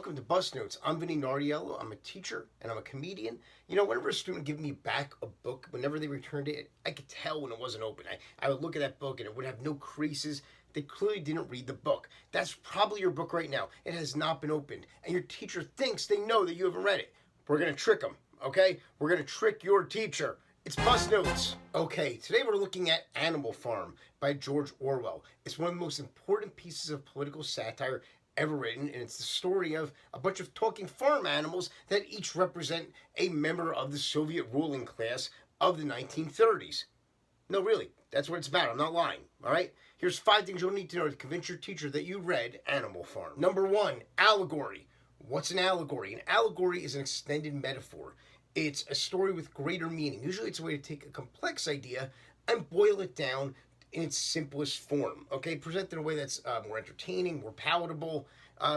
Welcome to Bus Notes. I'm Vinnie Nardiello. I'm a teacher and I'm a comedian. You know, whenever a student gave me back a book, whenever they returned it, I could tell when it wasn't open. I would look at that book and it would have no creases. They clearly didn't read the book. That's probably your book right now. It has not been opened. And your teacher thinks they know that you haven't read it. We're going to trick them, okay? We're going to trick your teacher. It's Bus Notes. Okay, today we're looking at Animal Farm by George Orwell. It's one of the most important pieces of political satire ever written, and it's the story of a bunch of talking farm animals that each represent a member of the Soviet ruling class of the 1930s. No, really, that's what it's about. I'm not lying, all right? Here's 5 things you'll need to know to convince your teacher that you read Animal Farm. Number 1, allegory. What's an allegory? An allegory is an extended metaphor. It's a story with greater meaning. Usually it's a way to take a complex idea and boil it down in its simplest form, okay? Present in a way that's more entertaining, more palatable.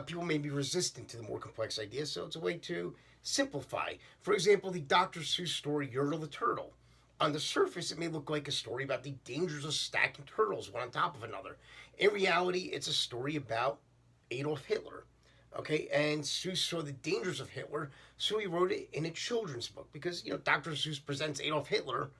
People may be resistant to the more complex ideas, so it's a way to simplify. For example, the Dr. Seuss story, Yertle the Turtle. On the surface, it may look like a story about the dangers of stacking turtles one on top of another. In reality, it's a story about Adolf Hitler, okay? And Seuss saw the dangers of Hitler, so he wrote it in a children's book because, you know, Dr. Seuss presents Adolf Hitler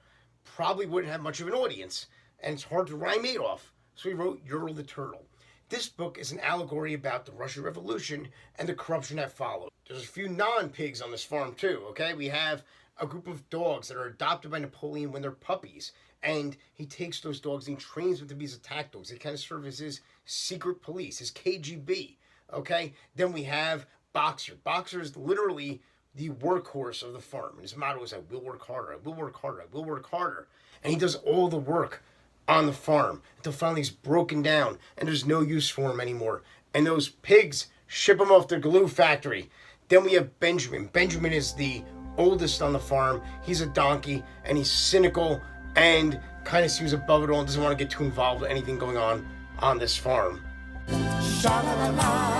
probably wouldn't have much of an audience, and it's hard to rhyme Adolf, so he wrote Yertle the Turtle. This book is an allegory about the Russian Revolution and the corruption that followed. There's a few non-pigs on this farm too, okay? We have a group of dogs that are adopted by Napoleon when they're puppies, and he takes those dogs and he trains them to be his attack dogs. They kind of serve as his secret police, his KGB, okay? Then we have Boxer. Boxer is literally the workhorse of the farm, and his motto is, I will work harder, I will work harder, I will work harder. And he does all the work on the farm until finally he's broken down and there's no use for him anymore. And those pigs ship him off to the glue factory. Then we have Benjamin. Benjamin is the oldest on the farm. He's a donkey and he's cynical and kind of seems above it all and doesn't want to get too involved with anything going on this farm. Sha-la-la-la.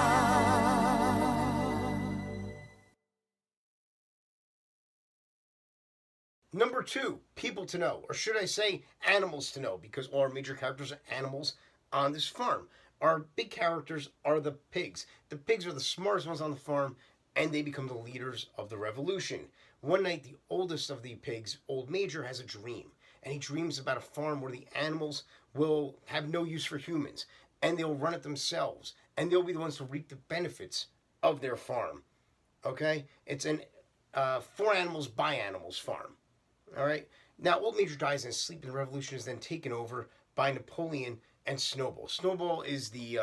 Number 2, people to know, or should I say animals to know, because all our major characters are animals on this farm. Our big characters are the pigs. The pigs are the smartest ones on the farm, and they become the leaders of the revolution. One night, the oldest of the pigs, Old Major, has a dream, and he dreams about a farm where the animals will have no use for humans, and they'll run it themselves, and they'll be the ones to reap the benefits of their farm. Okay? It's an for animals, by animals farm. All right. Now, Old Major dies in his sleep, and the revolution is then taken over by Napoleon and Snowball. Snowball is the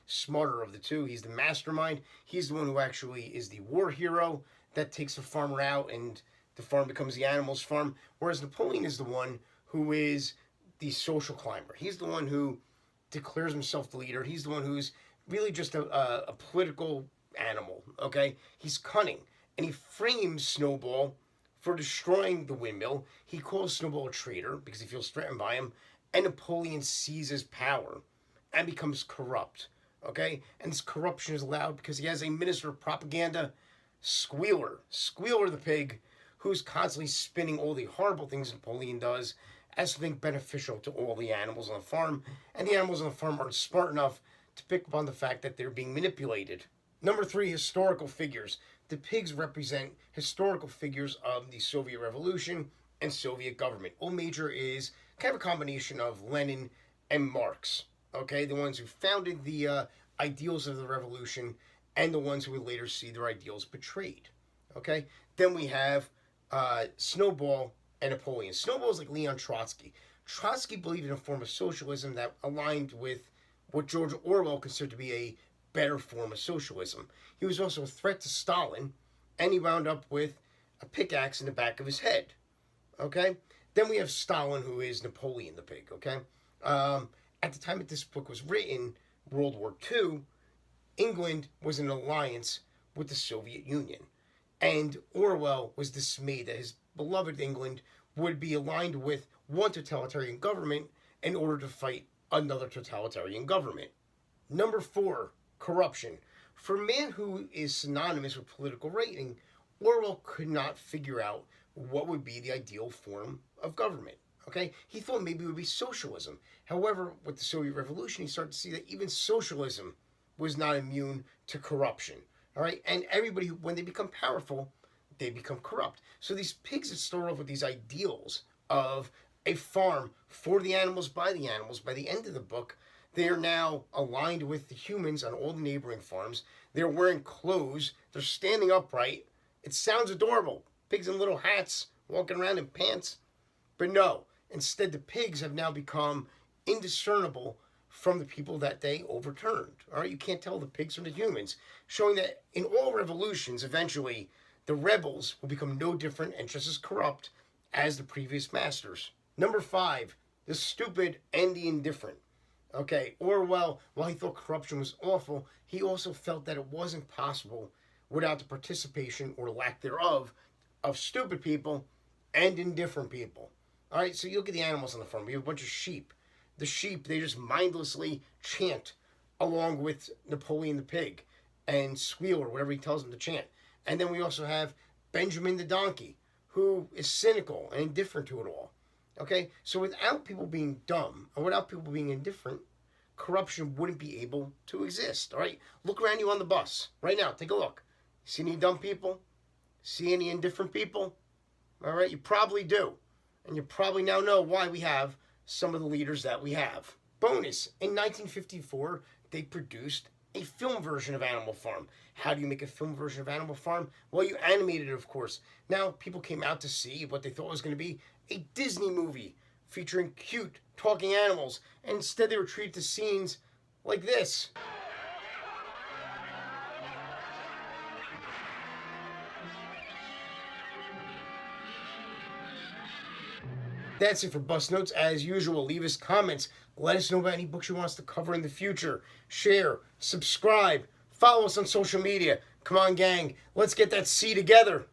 smarter of the two. He's the mastermind. He's the one who actually is the war hero that takes the farmer out, and the farm becomes the animals' farm. Whereas Napoleon is the one who is the social climber. He's the one who declares himself the leader. He's the one who's really just a political animal. Okay. He's cunning, and he frames Snowball for destroying the windmill. He calls Snowball a traitor because he feels threatened by him, and Napoleon seizes power and becomes corrupt, okay? And this corruption is allowed because he has a minister of propaganda, Squealer the pig, who's constantly spinning all the horrible things Napoleon does as something beneficial to all the animals on the farm, and the animals on the farm aren't smart enough to pick up on the fact that they're being manipulated. Number 3, historical figures. The pigs represent historical figures of the Soviet Revolution and Soviet government. Old Major is kind of a combination of Lenin and Marx, okay? The ones who founded the ideals of the revolution and the ones who would later see their ideals betrayed, okay? Then we have Snowball and Napoleon. Snowball is like Leon Trotsky. Trotsky believed in a form of socialism that aligned with what George Orwell considered to be a better form of socialism. He was also a threat to Stalin, and he wound up with a pickaxe in the back of his head. Okay? Then we have Stalin, who is Napoleon the pig. Okay? At the time that this book was written, World War II, England was in alliance with the Soviet Union. And Orwell was dismayed that his beloved England would be aligned with one totalitarian government in order to fight another totalitarian government. Number 4, corruption. For a man who is synonymous with political writing, Orwell could not figure out what would be the ideal form of government. Okay? He thought maybe it would be socialism. However, with the Soviet Revolution, he started to see that even socialism was not immune to corruption. All right, and everybody, when they become powerful, they become corrupt. So these pigs that start off with these ideals of a farm for the animals, by the end of the book, they are now aligned with the humans on all the neighboring farms. They're wearing clothes. They're standing upright. It sounds adorable. Pigs in little hats, walking around in pants. But no, instead the pigs have now become indiscernible from the people that they overturned. All right, you can't tell the pigs from the humans, showing that in all revolutions, eventually the rebels will become no different and just as corrupt as the previous masters. Number 5, the stupid and the indifferent. Okay, Orwell, while he thought corruption was awful, he also felt that it wasn't possible without the participation or lack thereof of stupid people and indifferent people. All right, so you look at the animals on the farm. We have a bunch of sheep. The sheep, they just mindlessly chant along with Napoleon the pig and squeal or whatever he tells them to chant. And then we also have Benjamin the donkey, who is cynical and indifferent to it all. Okay, so without people being dumb or without people being indifferent, corruption wouldn't be able to exist. All right, look around you on the bus right now. Take a look. See any dumb people? See any indifferent people? All right, you probably do. And you probably now know why we have some of the leaders that we have. Bonus, in 1954, they produced a film version of Animal Farm. How do you make a film version of Animal Farm? Well, you animated it, of course. Now, people came out to see what they thought was going to be a Disney movie featuring cute, talking animals. And instead, they were treated to scenes like this. That's it for Bus Notes. As usual, leave us comments. Let us know about any books you want us to cover in the future. Share, subscribe, follow us on social media. Come on, gang. Let's get that C together.